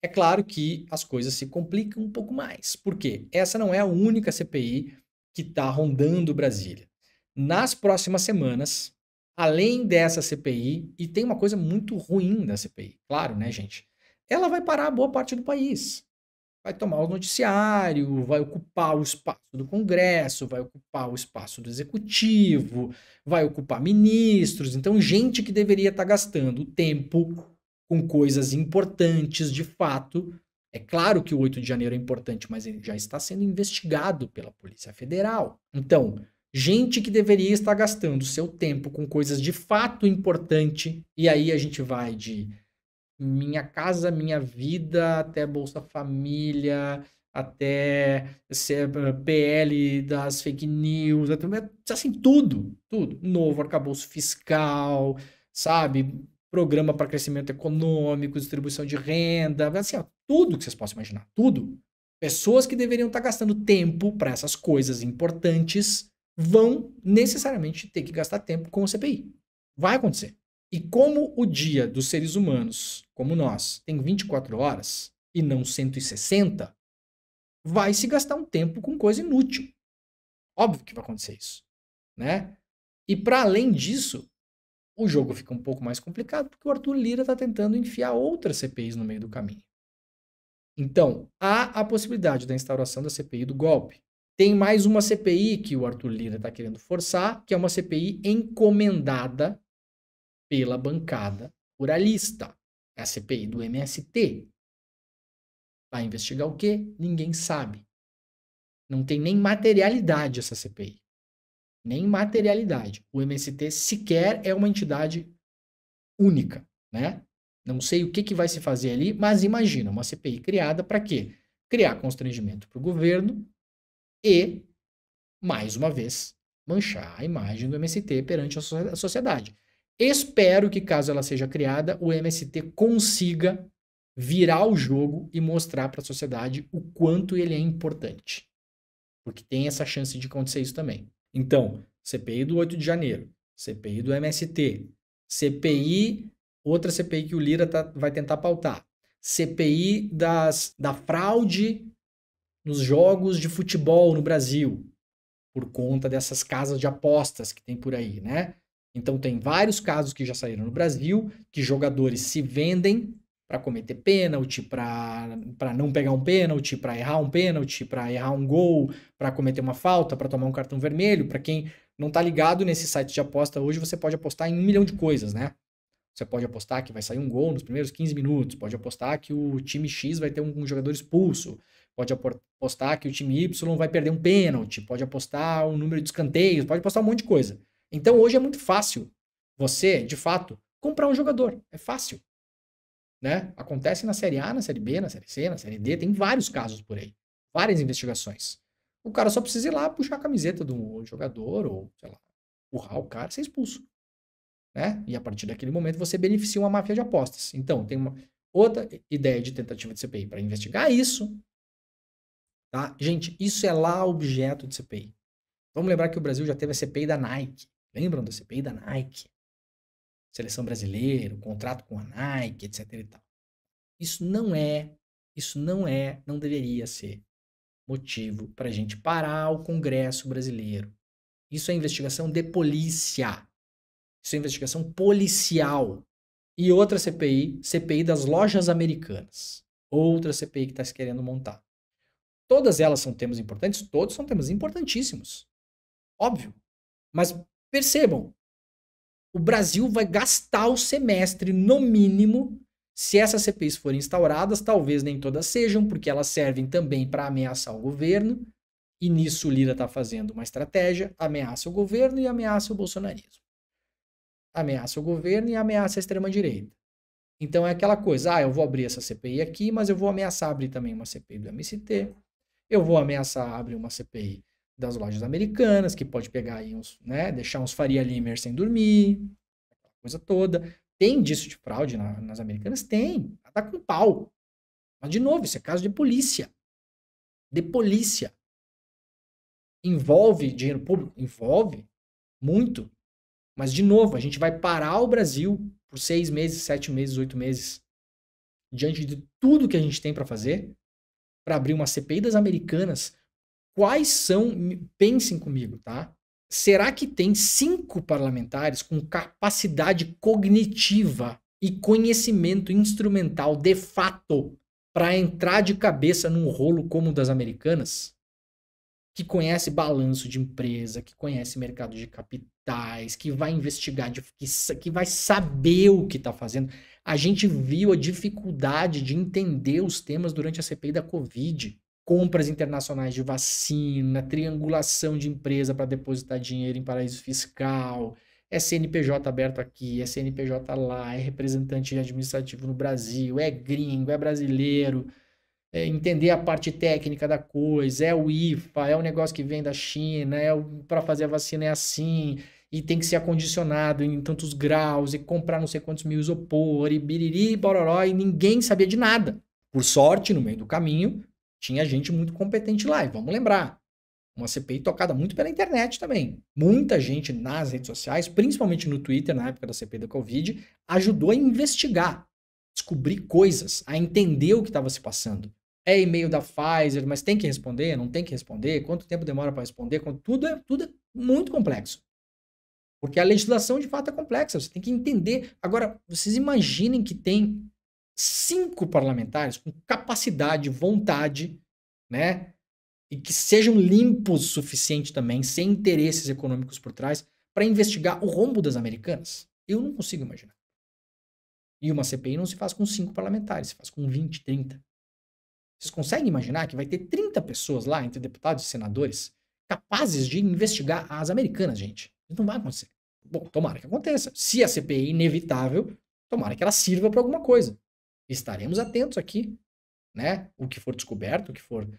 É claro que as coisas se complicam um pouco mais. Por quê? Essa não é a única CPI que está rondando Brasília. Nas próximas semanas, além dessa CPI, e tem uma coisa muito ruim da CPI, claro, né, gente? Ela vai parar boa parte do país. Vai tomar o noticiário, vai ocupar o espaço do Congresso, vai ocupar o espaço do Executivo, vai ocupar ministros. Então, gente que deveria estar gastando tempo com coisas importantes de fato. É claro que o 8 de janeiro é importante, mas ele já está sendo investigado pela Polícia Federal. Então, gente que deveria estar gastando seu tempo com coisas de fato importante, e aí a gente vai de Minha Casa Minha Vida, até Bolsa Família, até PL das fake news, assim, tudo. Novo arcabouço fiscal, sabe? Programa para crescimento econômico, distribuição de renda, assim, ó, tudo que vocês possam imaginar, tudo. Pessoas que deveriam estar gastando tempo para essas coisas importantes vão necessariamente ter que gastar tempo com o CPI. Vai acontecer. E como o dia dos seres humanos, como nós, tem 24 horas e não 160, vai se gastar um tempo com coisa inútil. Óbvio que vai acontecer isso, né? E para além disso, o jogo fica um pouco mais complicado porque o Arthur Lira está tentando enfiar outras CPIs no meio do caminho. Então, há a possibilidade da instauração da CPI do golpe. Tem mais uma CPI que o Arthur Lira está querendo forçar, que é uma CPI encomendada pela bancada ruralista. É a CPI do MST. Vai investigar o quê? Ninguém sabe. Não tem nem materialidade essa CPI. Nem materialidade. O MST sequer é uma entidade única, né? Não sei o que vai se fazer ali, mas imagina, uma CPI criada para quê? Criar constrangimento para o governo e, mais uma vez, manchar a imagem do MST perante a sociedade. Espero que, caso ela seja criada, o MST consiga virar o jogo e mostrar para a sociedade o quanto ele é importante. Porque tem essa chance de acontecer isso também. Então, CPI do 8 de janeiro, CPI do MST, CPI, outra CPI que o Lira vai tentar pautar, CPI da fraude nos jogos de futebol no Brasil, por conta dessas casas de apostas que tem por aí, né? Então tem vários casos que já saíram no Brasil, que jogadores se vendem para cometer pênalti, para não pegar um pênalti, para errar um pênalti, para errar um gol, para cometer uma falta, para tomar um cartão vermelho. Para quem não tá ligado nesse site de aposta hoje, você pode apostar em 1 milhão de coisas, né? Você pode apostar que vai sair um gol nos primeiros 15 minutos, pode apostar que o time X vai ter um jogador expulso, pode apostar que o time Y vai perder um pênalti, pode apostar o número de escanteios, pode apostar um monte de coisa. Então hoje é muito fácil você, de fato, comprar um jogador. É fácil, né? Acontece na Série A, na Série B, na Série C, na Série D, tem vários casos por aí, várias investigações. O cara só precisa ir lá puxar a camiseta do jogador ou, sei lá, empurrar o cara e ser expulso, né? E a partir daquele momento você beneficia uma máfia de apostas. Então, tem uma outra ideia de tentativa de CPI para investigar isso, tá? Gente, isso é lá objeto de CPI. Vamos lembrar que o Brasil já teve a CPI da Nike. Lembram da CPI da Nike? Seleção brasileira, o contrato com a Nike, etc e tal. Não deveria ser motivo para a gente parar o Congresso brasileiro. Isso é investigação de polícia. Isso é investigação policial. E outra CPI, CPI das lojas americanas. Outra CPI que está se querendo montar. Todas elas são temas importantes? Todos são temas importantíssimos. Óbvio. Mas percebam, o Brasil vai gastar o semestre, no mínimo, se essas CPIs forem instauradas, talvez nem todas sejam, porque elas servem também para ameaçar o governo, e nisso o Lira está fazendo uma estratégia, ameaça o governo e ameaça o bolsonarismo. Ameaça o governo e ameaça a extrema-direita. Então é aquela coisa, eu vou abrir essa CPI aqui, mas eu vou ameaçar abrir também uma CPI do MST, eu vou ameaçar abrir uma CPI das lojas americanas, que pode pegar aí uns, né, deixar uns Faria Limer sem dormir, coisa toda. Tem disso de fraude nas americanas? Tem. Tá com pau. Mas, de novo, isso é caso de polícia. De polícia. Envolve dinheiro público? Envolve. Muito. Mas, de novo, a gente vai parar o Brasil por 6 meses, 7 meses, 8 meses. diante de tudo que a gente tem para fazer, para abrir uma CPI das Americanas, quais são, pensem comigo, tá? Será que tem 5 parlamentares com capacidade cognitiva e conhecimento instrumental de fato para entrar de cabeça num rolo como o das Americanas? Que conhece balanço de empresa, que conhece mercado de capitais, que vai investigar, que vai saber o que está fazendo. A gente viu a dificuldade de entender os temas durante a CPI da Covid. Compras internacionais de vacina, triangulação de empresa para depositar dinheiro em paraíso fiscal, é CNPJ aberto aqui, é CNPJ lá, é representante administrativo no Brasil, é gringo, é brasileiro. Entender a parte técnica da coisa, é o IFA, é o negócio que vem da China, para fazer a vacina é assim, e tem que ser acondicionado em tantos graus, e comprar não sei quantos mil isopor, e biriri, bororó, e ninguém sabia de nada. Por sorte, no meio do caminho, tinha gente muito competente lá, e vamos lembrar, uma CPI tocada muito pela internet também. Muita gente nas redes sociais, principalmente no Twitter, na época da CPI da Covid, ajudou a investigar, descobrir coisas, a entender o que estava se passando. É e-mail da Pfizer, mas tem que responder, não tem que responder, quanto tempo demora para responder, tudo é muito complexo. Porque a legislação de fato é complexa, você tem que entender. Agora, vocês imaginem que tem 5 parlamentares com capacidade, vontade, né? E que sejam limpos o suficiente também, sem interesses econômicos por trás, para investigar o rombo das Americanas. Eu não consigo imaginar. E uma CPI não se faz com 5 parlamentares, se faz com 20, 30. Vocês conseguem imaginar que vai ter 30 pessoas lá, entre deputados e senadores, capazes de investigar as Americanas, gente? Isso não vai acontecer. Bom, tomara que aconteça. Se a CPI é inevitável, tomara que ela sirva para alguma coisa. Estaremos atentos aqui, né? O que for descoberto, o que for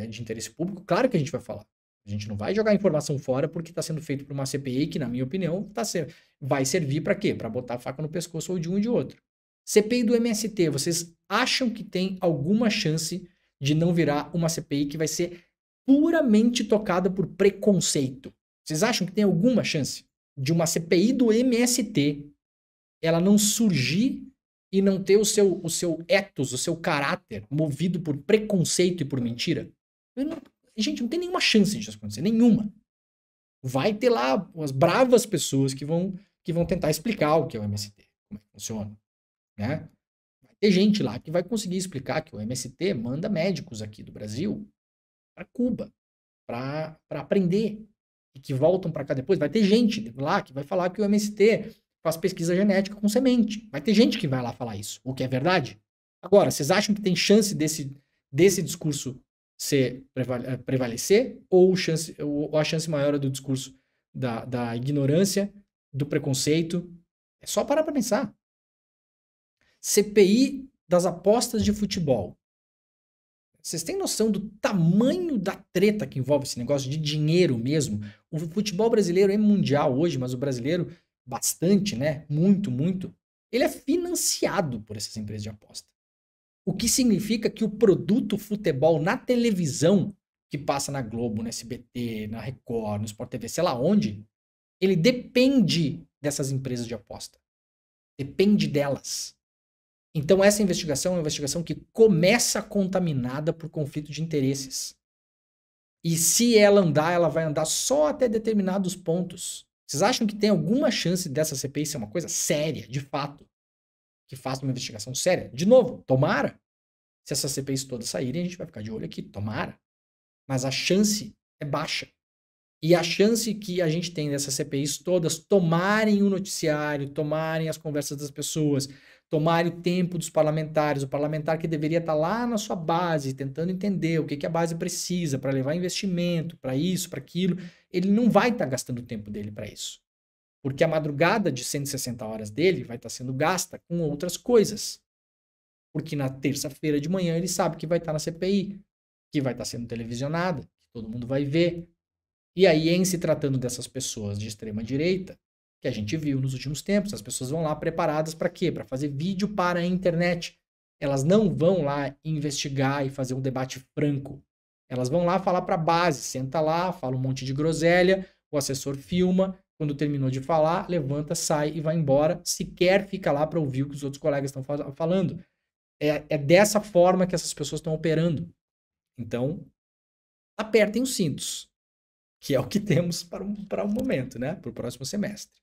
de interesse público, claro que a gente vai falar. A gente não vai jogar informação fora porque está sendo feito por uma CPI que, na minha opinião, vai servir para quê? Para botar a faca no pescoço ou de um e de outro. CPI do MST, vocês acham que tem alguma chance de não virar uma CPI que vai ser puramente tocada por preconceito? Vocês acham que tem alguma chance de uma CPI do MST ela não surgir e não ter o seu ethos, o seu caráter movido por preconceito e por mentira? Gente, não tem nenhuma chance disso acontecer, nenhuma. Vai ter lá as bravas pessoas que vão tentar explicar o que é o MST, como é que funciona, né? Vai ter gente lá que vai conseguir explicar que o MST manda médicos aqui do Brasil para Cuba, para aprender, e que voltam para cá depois. Vai ter gente lá que vai falar que o MST faz pesquisa genética com semente. Vai ter gente que vai lá falar isso, o que é verdade. Agora, vocês acham que tem chance desse discurso prevalecer, ou a chance maior é do discurso da ignorância, do preconceito? É só parar para pensar. CPI das apostas de futebol. Vocês têm noção do tamanho da treta que envolve esse negócio de dinheiro mesmo? O futebol brasileiro é mundial hoje, mas o brasileiro, bastante, né? Muito, muito. Ele é financiado por essas empresas de aposta. O que significa que o produto futebol na televisão, que passa na Globo, no SBT, na Record, no Sport TV, sei lá onde, ele depende dessas empresas de aposta. Depende delas. Então essa investigação é uma investigação que começa contaminada por conflito de interesses. E se ela andar, ela vai andar só até determinados pontos. Vocês acham que tem alguma chance dessa CPI ser uma coisa séria, de fato? Que faça uma investigação séria? De novo, tomara. Se essas CPIs todas saírem, a gente vai ficar de olho aqui, tomara. Mas a chance é baixa. E a chance que a gente tem dessas CPIs todas tomarem o noticiário, tomarem as conversas das pessoas, tomarem o tempo dos parlamentares, o parlamentar que deveria estar lá na sua base, tentando entender o que a base precisa para levar investimento, para isso, para aquilo, ele não vai estar gastando o tempo dele para isso. Porque a madrugada de 160 horas dele vai estar sendo gasta com outras coisas. Porque na terça-feira de manhã ele sabe que vai estar na CPI, que vai estar sendo televisionada, que todo mundo vai ver. E aí, em se tratando dessas pessoas de extrema direita, que a gente viu nos últimos tempos, as pessoas vão lá preparadas para quê? Para fazer vídeo para a internet. Elas não vão lá investigar e fazer um debate franco. Elas vão lá falar para a base, senta lá, fala um monte de groselha, o assessor filma, quando terminou de falar, levanta, sai e vai embora, sequer fica lá para ouvir o que os outros colegas estão falando. É dessa forma que essas pessoas estão operando. Então, apertem os cintos, que é o que temos para o momento, né? Para o próximo semestre.